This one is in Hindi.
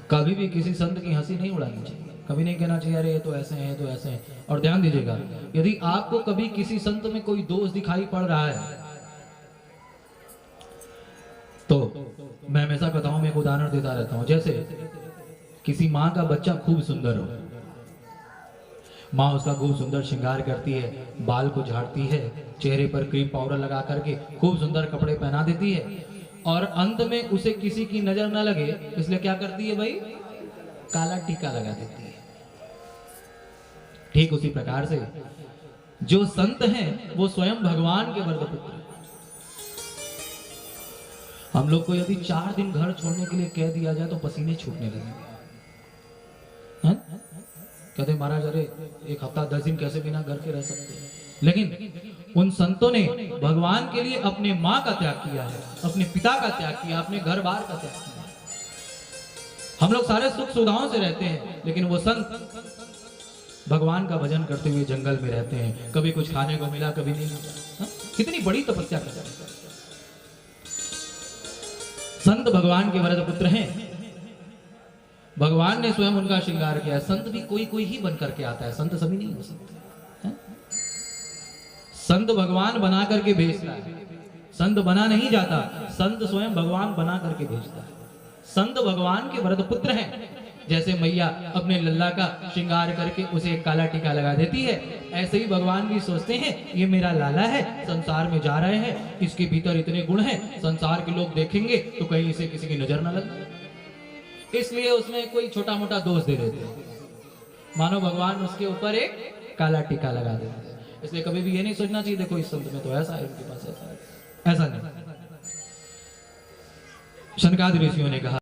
कभी भी किसी संत की हंसी नहीं उड़ानी चाहिए, कभी नहीं कहना चाहिए अरे ये तो ऐसे हैं, ये तो ऐसे हैं। और ध्यान दीजिएगा, यदि आपको कभी किसी संत में कोई दोष दिखाई पड़ रहा है तो मैं हमेशा कहता हूं, मैं एक उदाहरण देता रहता हूं। जैसे किसी माँ का बच्चा खूब सुंदर हो, माँ उसका खूब सुंदर श्रृंगार करती है, बाल को झाड़ती है, चेहरे पर क्रीम पाउडर लगा करके खूब सुंदर कपड़े पहना देती है, और अंत में उसे किसी की नजर ना लगे इसलिए क्या करती है भाई, काला टीका लगा देती है। ठीक उसी प्रकार से जो संत हैं वो स्वयं भगवान के वरद पुत्र हैं। हम लोग को यदि 4 दिन घर छोड़ने के लिए कह दिया जाए तो पसीने छूटने लगेंगे। कहते महाराज अरे 1 हफ्ता 10 दिन कैसे बिना घर के रह सकते हैं, लेकिन उन संतों ने भगवान के लिए अपने माँ का त्याग किया है, अपने पिता का त्याग किया, अपने घर बार का त्याग किया। हम लोग सारे सुख सुविधाओं से रहते हैं, लेकिन वो संत भगवान का भजन करते हुए जंगल में रहते हैं। कभी कुछ खाने को मिला, कभी नहीं मिला। कितनी बड़ी तपस्या करते हैं संत, भगवान के वरद पुत्र हैं। भगवान ने स्वयं उनका श्रृंगार किया है। संत भी कोई कोई ही बन करके आता है, संत सभी नहीं हो सकते। संत भगवान बना करके भेजता है, संत बना नहीं जाता, संत स्वयं भगवान बना करके भेजता है। संत भगवान के वरद पुत्र हैं। जैसे मैया अपने लल्ला का श्रृंगार करके उसे एक काला टीका लगा देती है, ऐसे ही भगवान भी सोचते हैं ये मेरा लाला है, संसार में जा रहे हैं, इसके भीतर इतने गुण हैं, संसार के लोग देखेंगे तो कहीं इसे किसी की नजर ना लगे, इसलिए उसमें कोई छोटा मोटा दोष दे देते हैं। मानो भगवान उसके ऊपर एक काला टीका लगा देते हैं। इसलिए कभी भी ये नहीं सोचना चाहिए देखो इस संत में तो ऐसा है, इनके पास ऐसा है, ऐसा नहीं। शनकादि ऋषियों ने कहा